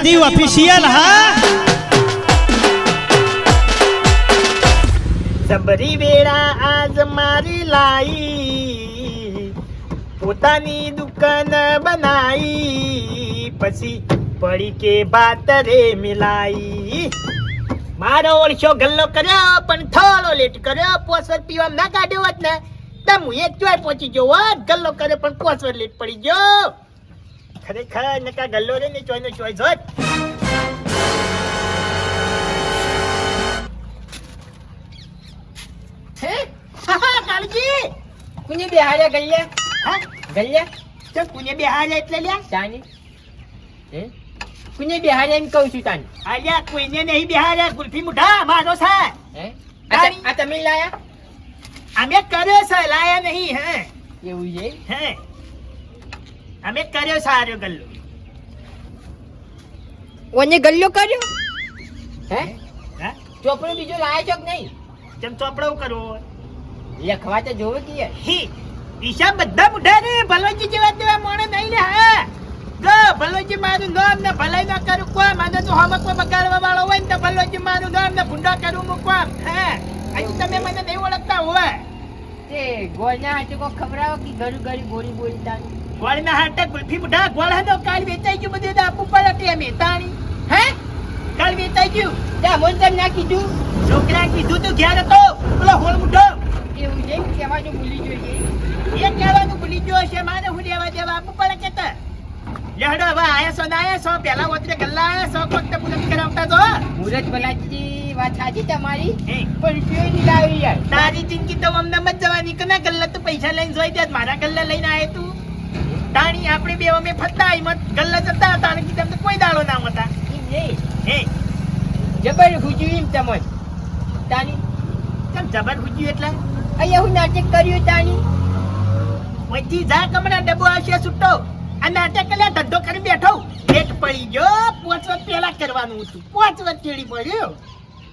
બધી ઓફિશિયલ હા. સબરી વેળા આજ મારી લાઈ, પોતાની દુકાન બનાઈ, પછી પડી કે બાત રે મિલાઈ. મારો ઓળશો ગલ્લો કર્યો પણ થોડો લેટ કર્યો. પોસવર પીવા ના કાઢ્યો હોત ને તો હું એ ચોય પહોંચી ગયો હોત. ગલ્લો કર્યો પણ પોસવર લેટ પડી ગયો. ખરેખર નકા ગલ્લો રે ને ચોય નો ચોય જોત. હે કાળજી કુને બેહાડ્યા ગલ્યા? હા ગલ્યા તો કુને બેહાડ્યા એટલે લ્યા? તાની હે કુને બેહાડ્યા એમ કહું છું તાની. આલ્યા કોઈને નહીં બેહાડ્યા. ગુલ્ફી મુઢા મારો છે. હે તાની. આ તમે લાયા? અમે કર્યો છે, લાયા નહીં. હે એવું છે? હે અમે કર્યો સારો ગલ્લો. ઓને ગલ્લો કર્યો? હે હા ચોપડો બીજો લાયા છો કે નહીં? જેમ ચોપડો કરવો લખવા તો જોવે કે યાર. હી ઈશા બધા મુઢા ને ભલોજી જેવા તેવા મોણે નહીં લે. હા જો ભલોજી મારું નામ ને ભલાઈ ના કરું કોમ. અને તો હમક બગાડવા વાળો હોય ને તો ભલોજી મારું નામ ને ભૂંડા કરું હું કોમ. હે અહીં તમે મને નહીં ઓળખતા હોય. તે ગોળના હાથે કોઈ ખબરાવો કે ઘરું ઘરી બોલી બોલતા. ગોળના હાટે ગુલ્ફી મુઢા ગોળ હે તો કાલ વેચાઈ ગયું. બધું તો આપવું પડે કે એમ તાણી. હે કાલ વેચાઈ ગયું. ત્યાં મને તેમ ના કીધું. છોકરા કીધું તું ઘેર હતો પેલો હોળ મુઢો એવું છે કહેવા જો ભૂલી જોઈએ. એ કહેવાનું ભૂલી ગયો છે. મારે હું દેવા દેવા આપવું પડે કે તે લેહડો હવે આયા સો ના આયા સો પેલા વખતે ગલ્લા આયા સો વખતે મુરત કરાવતા તો મુરત ભલાજી વાત સાચી તમારી હે પણ રૂપિયો નહીં લાવી યાર. તારી જિંદગી તો અમને મત જવાની કે ના ગલ્લા તું પૈસા લઈને જોઈ દે. મારા ગલ્લા લઈને આયે તું તાણી. આપણે બે અમે ફરતા મત ગલ્લા જતા તાણી કી તમને કોઈ દાડો ના હતા. એમ નહીં હે જબર હુજ્યું એમ તમને તાની. કેમ જબર હુજ્યું એટલે અહીંયા હું નાટક કર્યું તાની. વચ્ચી જા કમરા ડબ્બો આવશે છૂટો. આ નાટક કર્યા ધંધો કરી બેઠો. લેટ પડી ગયો. 5 વર્ષ પહેલા કરવાનું હતું. 5 વર્ષ ચેડી પડ્યો.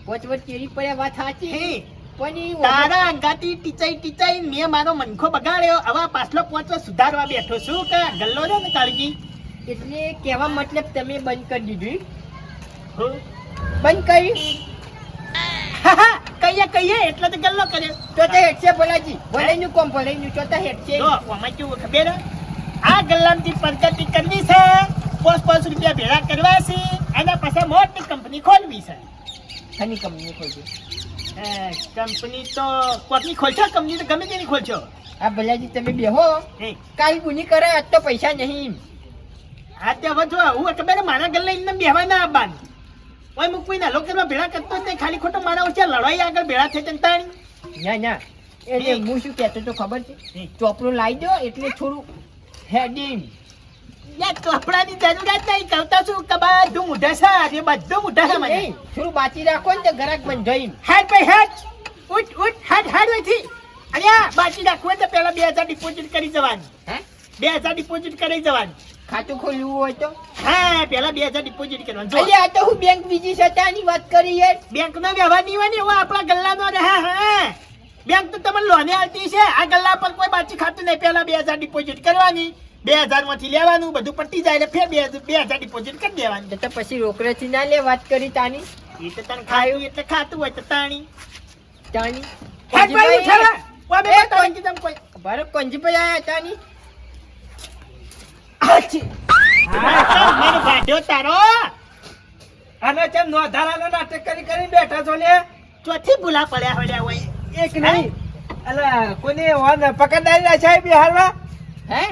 પોચવટ કેરી પડ્યા વાત સાચી હે પણ ઈ તારા અંગાતી ટીચાઈ મેં મારો મનખો બગાડ્યો. હવે પાછલો 5 વર્ષ સુધારવા બેઠો છું કે ગલ્લો રે ને કાળજી. એટલે કહેવા મતલબ તમે બંધ કરી દીધું. હું બંધ કર્યું કહીએ એટલે તો ગલ્લો કર્યો. તો તે હેડ છે ભલાજી. ભલાઈનું કોમ ભલાઈનું તો હેડ છે. જો આમાં કેવું ખબર હે? આ ગલ્લામાંથી પ્રગતિ કરવી છે. 5 રૂપિયા ભેળા કરવા છે. એના પછી મોટી કંપની ખોલવી છે. હની કંપની ખોલજો. કંપની તો કોની ખોલશો? કંપની તો ગમે તેની ખોલશો. આ ભલાજી તમે બેહો હે કાલ ગુની કરે આજ તો પૈસા નહીં. આ તે હવે જો હું ખબર મારા ગલ્લા એમને બેહવા ના આવવાનું. ઓય હું કોઈ નાલો કરવા ભેળા કરતો જ નહીં. ખાલી ખોટો મારા ઓછા લડાઈ આગળ ભેળા થઈ જતા. ના ના એટલે હું શું કહેતો તો ખબર છે ચોપડું લાવી દો એટલે થોડું હેડિંગ. યાર કપડાની જરૂરિયાત નહીં. કહતા છું કે બધું મુઢા છે. આજે બધું મુઢા છે મને. થોડું બાચી રાખો ને તો ગ્રાહક બંધ જોઈ. હેડ ભાઈ હેડ. ઉઠ હેડ વહીથી. અલ્યા બાકી રાખવું હોય તો પેલા 2000 ડિપોઝિટ કરી જવાની. હે 2000 ડિપોઝિટ કરી જવાની. ખાતું ખોલવું હોય તો હા પેલા 2000 ડિપોઝિટ કરવાનું. જો અલ્યા આ તો હું બેંક બીજી સત્તાની વાત કરી યાર. બેંકનો વ્યવહાર નહીં હોય ને એવો આપણા ગલ્લાનો રહે. હા બેંક તો તમને લોને આલતી છે. આ ગલ્લા પર કોઈ બાકી ખાતું નહીં. પેલા 2000 ડિપોઝિટ કરવાની. 2000 માંથી લેવાનું. બધું પટી જાય એટલે ફેર 2000 ડિપોઝિટ કરી દેવાની. તો પછી રોકડેથી ના લે વાત કરી તાની એ તો તને ખાયું એટલે ખાતું હોય તો તાણી. તાની હેડ ભાઈ ઉઠાવા. ઓય બે તાણી કીધમ કોઈ. બારો કંજી પર આયા તાની. આછી મારો ગાડ્યો તારો. આના ચમ નોધારાના નાટક કરી બેઠા છો લે. ચોથી ભૂલા પડ્યા હોય. એક નહીં અલા કોને વાન પકડાઈ છે બિહારમાં. હે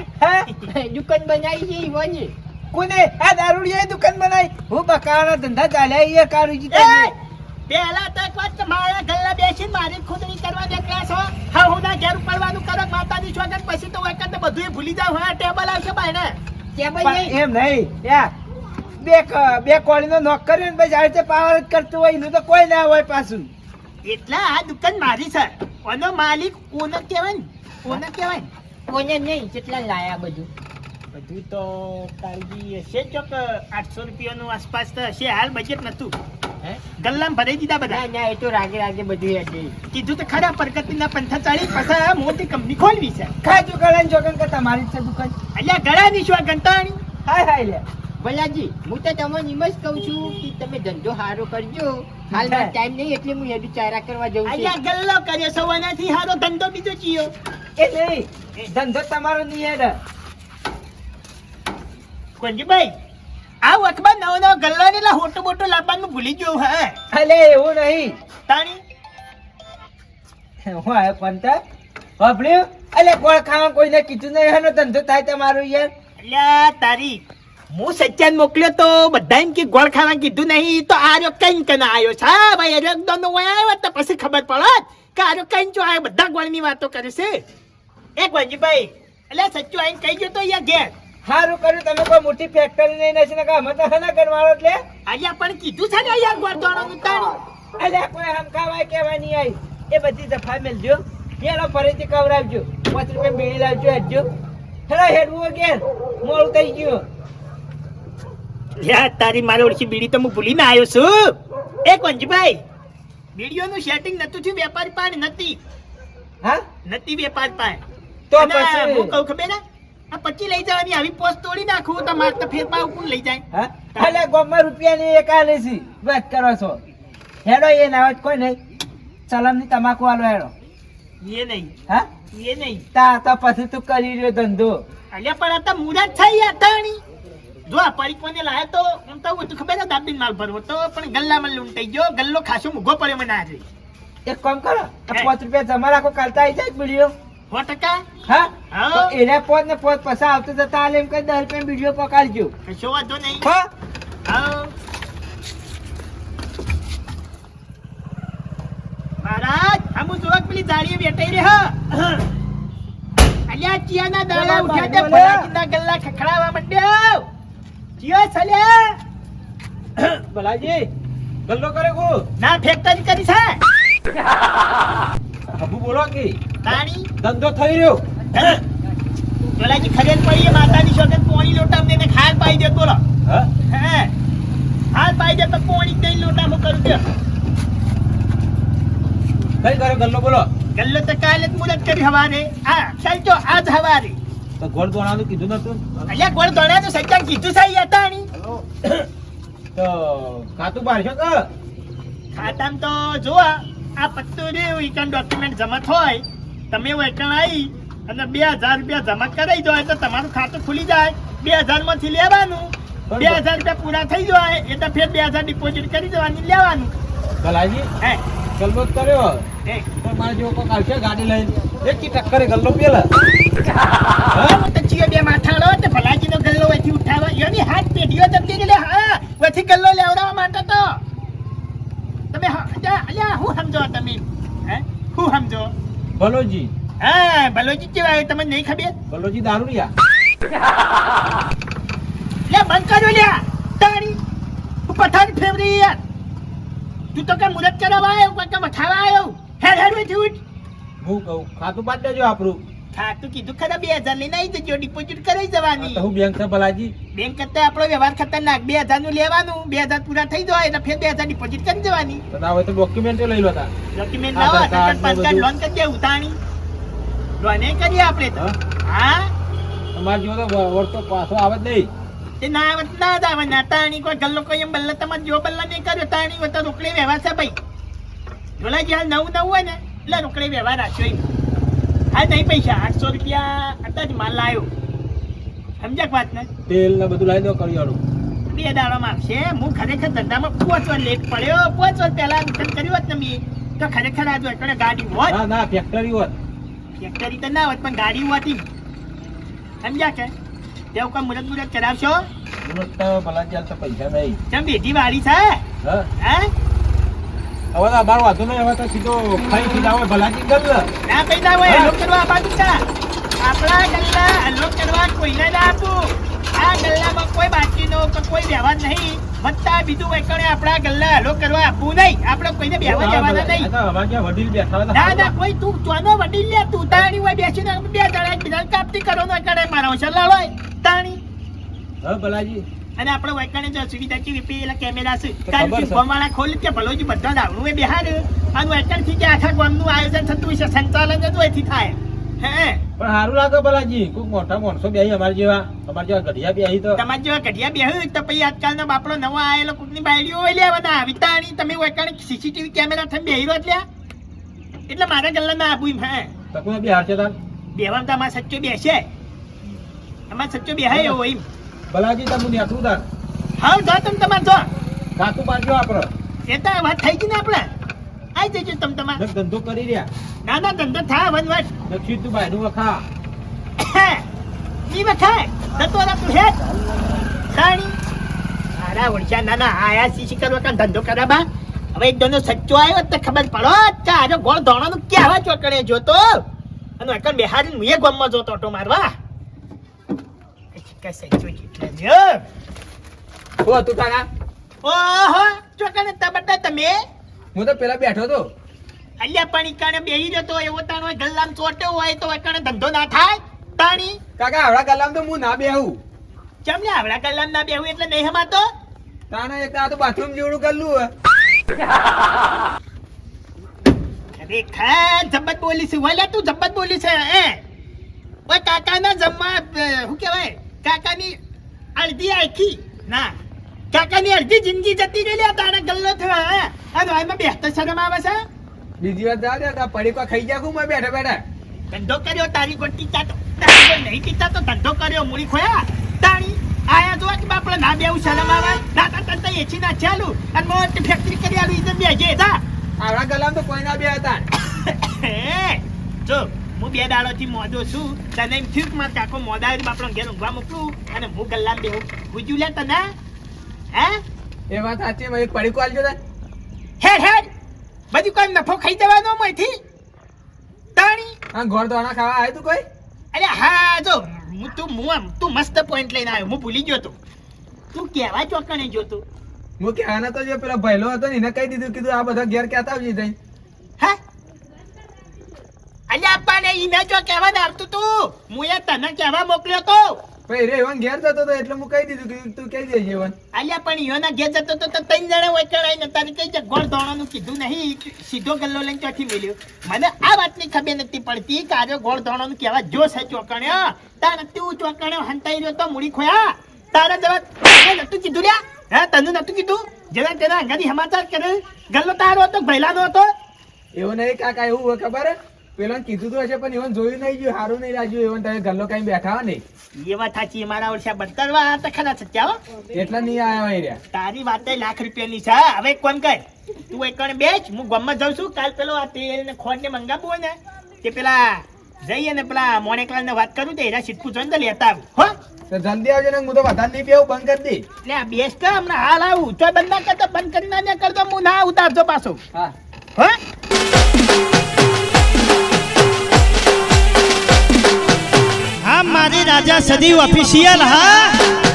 દુકાન બનાવી છે ઈવાની. કોને આ દારૂડિયાએ દુકાન બનાવી. હું બકાવાના ધંધા ચાલ્યા એ કારુજી એ પેલા તો એક વાત કે મારા ગલ્લા બેસીને મારી ખુદરી કરવા દેખલા છો. હા હું ના ઘેર પડવાનું કરો માતાની છોકર. પછી તો વખત બધું ભૂલી જાવ. હા ટેબલ આવશે ભાઈને. ટેબલ નહીં એમ નહીં યા બે કોળીનો નોક કર્યો ને પછી આ રીતે પાવર જ કરતું હોય એનું તો કોઈ ના હોય પાછું. એટલે આ દુકાન મારી છે. ઓનો માલિક ઓનર કહેવાય ને. ઓનર કહેવાય ને. કોને નહીં કેટલા લાયા બધું. બધું તો કાળજી હશે ચોક 800 રૂપિયાનું આસપાસ તો હશે. હાલ બજેટ નતું. હે ગલ્લામાં ભરાઈ દીધા બધા. ના ના એ તો રાગે રાગે બધું યાદ છે. કીધું તો ખરા પ્રગતિના પંથા ચાલી પછી મોટી કંપની ખોલવી છે. ખાજુ ગળાની જોગન કરતા મારી જ છે દુકાન. અલ્યા ગળાની શું ગંટાણી. હાય હાય લે ભલાજી હું તો તમને એમ જ કહું છું કે તમે ધંધો સારો કરજો હાલમાં ટાઈમ નહીં એટલે હું હેડું ચારા કરવા જઉં છું અલ્યા ગલ્લો કર્યો છો એનાથી હારો ધંધો બીજો ચિયો એ નહીં ધંધો તમારો નહીં હેડે. કોંજીભાઈ આ વખત નવો નવો ગલ્લો ને એટલે હોટો બોટો લાવવાનું ભૂલી ગયો હે અલે એવું નહીં તાણી હું આવ્યો પંતા વાપર્યું અલે ગોળ ખાવા કોઈને કીધું નહીં એનો ધંધો થાય તમારો યાર. અલ્યા તારી હું સચ્ચાન મોકલ્યો તો બધા એમ કે ગોળ ખાવા કીધું નહીં તો આર્યો કઈ કના આવ્યો છે હા ભાઈ અરે દોનો વય આવ્યો તો પછી ખબર પડત કે આર્યો કઈ જો આવ્યો બધા ગોળની વાતો કરે છે એ કોંજીભાઈ અલ્યા સચ્ચું આઈને કહી ગયો તો યાર ઘેર સારું કર્યું તમે કોઈ મોટી ફેક્ટરી નહીં નથી ને અમે તો ના કરવાળો એટલે અલ્યા પણ કીધું છે ને યાર ગોળ દોણનું તાણી અલ્યા કોઈ હમકાવાય કહેવાય નહીં આવી એ બધી દફા મેલજો હેડો ફરીથી કવરાવજો 5 રૂપિયા બીડી લાવજો હેડજો હેડો હેડવું ઘેર મોડું થઈ ગયું. યાર તારી મારી ઓળખી બીડી તો હું ભૂલીને આવ્યો છું એ કોંજીભાઈ બીડીઓનું સેટિંગ નતું થયું વેપારી પાસે નથી હા નથી વેપારી પાસે તો અને પછી હું કહું ખબર ને આ પછી લઈ જવાની આવી પોસ્ટ તોડી નાખું તો મારે તો ફેરફાર કોણ લઈ જાય હા અલ્યા ગોમાં રૂપિયાની એક આલે છે વાત કરો છો હેડો એ ના હોય કોઈ નહીં ચલમની તમાકુ આલો હેડો એ નહીં હા એ નહીં તા તો પછી તું કરી રહ્યો ધંધો અલ્યા પણ આ તો મુરાદ થઈ યાર તાણી જો આ પરીકોને લાયા તો એમ તો તું ખબર છે દાબીન માલ ભરવો તો પણ ગલ્લામાં લૂંટાઈ ગયો ગલ્લો ખાસો મૂઘો પડ્યો મને આજે એક કામ કરો આ 5 રૂપિયા જમા રાખો કાલતા આવી જાય વિડીયો 100% હા હા. તો એના પોત ને પોત પછી આવતો જતા આલે એમ કઈ 10 રૂપિયા વિડીયો પકાડજો કશો વાંધો નહીં હા હા મહારાજ હમુ જોક પેલી જાળીએ બેઠાઈ રે હા અલ્યા ચિયાના દાણા ઉઠ્યા તે ભલાજીના ગલ્લા ખખડાવા માંડ્યો ચિયો સલ્યા ભલાજી ગલ્લો કરે કો ના ફેક્ટરી કરી છે હબુ બોલો કે તાણી ધંધો થઈ રહ્યો ભલાજી ખરેલ પડી માતાની શોખે પોણી લોટા અમને ખાર પાઈ દે બોલો હા હે ખાર પાઈ દે તો પોણી દઈ લોટા હું કરું દે કઈ કરે ગલ્લો બોલો ગલ્લો તો કાલે જ મુરત કરી હવારે આ ચાલ તો આજ હવારે તો ગોળ દોણાનું કીધું નતું અલ્યા ગોળ દોડા તો સચ્ચાન કીધું છે યાર તાણી તો ખાતું બારશો કે ખાતામ તો જોવા આ પત્તું રહ્યું ઈકન ડોક્યુમેન્ટ જમા થાય તમે વેકણ આવી અને 2000 રૂપિયા જમા કરાઈ દો તો તમારું ખાતું ખુલી જાય 2000 માંથી લેવાનું 2000 રૂપિયા પૂરા થઈ જાય એટલે ફેર 2000 ડિપોઝિટ કરી દેવાની લેવાનું ભલાજી હે ગલ્લો જ કર્યો હે પણ મારે જેવો કોક આવશે ગાડી લઈને એક કી ટક્કરે ગલ્લો પેલા હા તો ચીયો બે માથાળો તે ભલાજીનો ગલ્લો વેથી ઉઠાવા યોની હાથ પેઢીઓ જતી ગલે હા વેથી ગલ્લો લેવડાવવા માટે તો તમે અલ્યા હું સમજો તમે હે હું સમજો ભલોજી હા ભલોજી કેવા આવ્યો તમને નહીં ખબર ભલોજી દારૂડિયા લે બંધ કર્યો લ્યા તારી તું પથારી ફેવરી યાર તું તો કે મુરત કરાવવા આવ્યો કોઈ કે મઠાવા આવ્યો હેડ હેડ વેથી ઉઠ હું કહું ખાતું પાડ દેજો આપણું ખાતું કીધું ખરા 2000 લઈને આવી જજો ડિપોઝિટ કરાવી જવાની તો હું બેંક છે ભલાજી બેંક કરતા આપણો વ્યવહાર ખતરનાક 2000 નું લેવાનું 2000 પૂરા થઈ જાય એટલે ફેર 2000 ડિપોઝિટ કરી દેવાની તો ના હોય તો ડોક્યુમેન્ટ લઈ લો તા ડોક્યુમેન્ટ લાવો આધાર કાર્ડ પાન કાર્ડ બધું. લોન કરી દે ઉતાણી લોને કરીએ આપણે તો હા તમારે જેવો તો વળતો પાછો આવે જ નહીં તે ના આવત ના જ આવે ના તાણી કોઈ ગલ્લો કોઈ એમ બલ્લા તમારે જો બલ્લા નહીં કર્યો તાણી હોય તો રોકડે વ્યવહાર છે ભાઈ જોલા જ્યાં નવું હોય ને એટલે રોકડે વ્યવહાર રાખ્યો એમ હા નહીં પૈસા 800 રૂપિયા હતા જ માલ લાવ્યો સમજ્યા વાત ને તેલ ને બધું લાવી દો કરિયાણું 2 દાડામાં આવશે હું ખરેખર ધંધામાં 5 વાર લેટ પડ્યો 5 વાર પહેલા દુકાન કર્યું હોત ને મેં તો ખરેખર આ જો એકડે ગાડી હોત ના ના ફેક્ટરી હોત ફેક્ટરી તો ના હોત પણ ગાડી હોતી સમજ્યા કે તેવું કોઈ મુરત મુરત કરાવશો મુરત તો ભલાજી હાલ તો પૈસા નહીં ચમ બેટી વાળી છે હા હે હવે તો અમારો વાંધો નહીં હવે તો સીધો ખાઈ સીધા હોય ભલાજી ગલ્લ ના પૈસા હોય હલો કરવા બાજુ છે આપણા ગલ્લા હલો કરવા કોઈને ના આપું આ ગલ્લામાં કોઈ બાકીનો કે કોઈ વ્યવહાર નહીં વત્તા બીજું વેકણે આપણા ગલ્લા હલો કરવા આપવું નહીં આપણે કોઈને વ્યવહાર જવાના નહીં આ તો અમારે ત્યાં વડીલ બેઠા હતા. ના ના કોઈ તું ચોનો વડીલ લે તું તાણી હોય બેસીને 2 જણા એકબીજાને કાપતી કરો નો કરે મારો સલાહ હોય તાણી હા ભલાજી અને આપણે વેકણે જો સુવિધા કેવી પેલા કેમેરા છે તો કારણ ખબર કે છે. ગોમવાળા ખોલી કે ભલોજી બધા દાવણું એ બિહાર અને વેકણ થી કે આખા ગામનું આયોજન થતું છે સંચાલન જ એથી થાય હે પણ સારું લાગે ભલાજી કોઈક મોટા માણસો બેહી અમારા જેવા ઘડિયા બેહી તો તમારે જેવા ઘડિયા બેહ્યું તો પછી આજકાલનો બાપડો નવો આયેલો કોકની બાયડીઓ હોય લેવાના વિતાણી તમે ઓયકાણે સીસીટીવી કેમેરા થઈને બેહી રહ્યો એટલે એટલે મારા ગલ્લા ના આબુ હે તો કોઈ બિહાર છે તાર બેવામાં તો અમારે સચ્ચો બેસે અમારે સચ્ચો બેહાય એવો એમ ભલાજી તમે નેકરું તાર હા જો તમે તમારે જો કાતું પાડજો આપડે એ તો વાત થઈ ગઈ ને આપણે આવી જજો તમે તમારે ધંધો કરી રહ્યા ના ના ધંધો થાય વનવટ દક્ષિણ તું ભાઈ નું વખા ઈ વખાય થતો તું હે સાણી સારા ઓળખ્યા ના ના આયા સીસી કરવા કાન ધંધો કરાબા હવે એક દોનો સચ્ચો આવ્યો તો ખબર પડો કે આજે ગોળ ધોણાનું કેવા ચોકડે જોતો અને એકણ બેહારીને હું એ ગમમાં જોતો ઓટો મારવા કે સચ્ચો જેટલા જો ઓ તું કાકા ઓહો ચોકને તબટા તમે હું તો પેલા બેઠો તો અલ્યા પણ ઈકાણે બેહી જતો એવો તાણો ગલ્લામ ચોટ્યો હોય તો એકણે ધંધો ના થાય તાણી કાકા આવડા ગલ્લામ તો હું ના બેહું ચમને આવડા ગલ્લામ ના બેહું એટલે નહીં હમાતો તાણા એક આ તો બાથરૂમ જેવડું ગલ્લું અરે ખા જબ્બત બોલી છે વાલા તું જબ્બત બોલી છે એ ઓય કાકાના જમ્મા શું કહેવાય કાકાની અડધી આખી ના કાકાની અડધી જિંદગી જતી રહી લે તારા ગલ્લો થયો હે અને આમાં બેહતો શરમ આવે છે બીજી વાર જા દે પડીકો ખાઈ જા હું બેઠા બેઠા ધંધો કર્યો તારી ગોટી ચાતો તારી કોઈ નહીં પીતા તો ધંધો કર્યો મૂળી ખોયા તાણી આયા જો કે બાપડે ના બેવું શરમ આવે ના તંતા એચી ના ચાલુ અને મોટી ફેક્ટરી કરી આલું ઈજન બેજે તા આવડા ગલ્લામ તો કોઈ ના બે હતા જો હું 2 દાડોથી મોદો છું તને એમ થયું કે મારા કાકો મોદા બાપડો ઘેર ઊંઘવા મોકલું અને હું ગલ્લામ બેહું ગુજ્યું લે તને હે એ વાત સાચી એક પડીકો આલજો તા હેડ હેડ બધી કોઈ નફો ખાઈ દેવાનો મયથી તાણી આ ગોળ દોણા ખાવા આવ્યો તું કોઈ અરે હા જો તું મસ્ત પોઈન્ટ લઈને આવ્યો હું ભૂલી ગયો તું કેવા ચોકણે જોતો હું કહેવાના તો જે પેલા ભયલો હતો ને એને કહી દીધું કીધું આ બધા ઘેર કહેતા આવજે જઈ હે અલ્યા આપને ઈને જો કહેવા ને આવતું તું હું એ તને કહેવા મોકલ્યો તો ભાઈ રે એવન ઘેર જતો તો એટલે હું કહી દીધું કે તું કહી દેજે એવન અલ્યા પણ ઈયોના ઘેર જતો તો 3 જણા હોય કણાઈ ને તારી કઈ છે ગોળ ધોણાનું કીધું નહીં સીધો ગલ્લો લઈને ચોથી મળ્યો મને આ વાતની ખબર નથી પડતી કે આજે ગોળ ધોણાનું કહેવા જો છે ચોકણ્યો તાર તું ચોકણ્યો હંતાઈ રહ્યો તો મૂડી ખોયા તારા જવાબ નતું કીધું લ્યા હે તને નતું કીધું જેના અંગાથી સમાચાર કરે ગલ્લો તારો હતો ભૈલાનો હતો એવું નહીં કાકા એવું હોય ખબર પેલા કીધું તો હશે પણ એવન જોયું નહીં ગયું સારું નહીં લાગ્યું એવન તમે ગલ્લો કઈ બેઠા હો નહીં એ વાત સાચી મારા ઓળશા બતરવા તો ખરા સચ્ચા હો એટલા નહીં આવ્યા હોય રહ્યા તારી વાત લાખ રૂપિયાની છે હવે કોણ કર તું એક કણ બેચ હું ગામમાં જાઉં છું કાલ પેલો આ તેલ ને ખોટ ને મંગાવવું હોય ને તે પેલા જઈએ ને પેલા મોણેકલાલ ને વાત કરું તો એના સીટકું જોઈને તો લેતા આવું હો તો જલ્દી આવજો ને હું તો વધારે નહીં બેવું બંધ કરી દઈ એટલે આ બેસ કે હમણાં હાલ આવું તો બંધ ના કરતો બંધ કરી ના કરતો હું ના ઉતારજો પાછો હા હો હા મારી રાજા સદીવ ઓફિશિયલ હા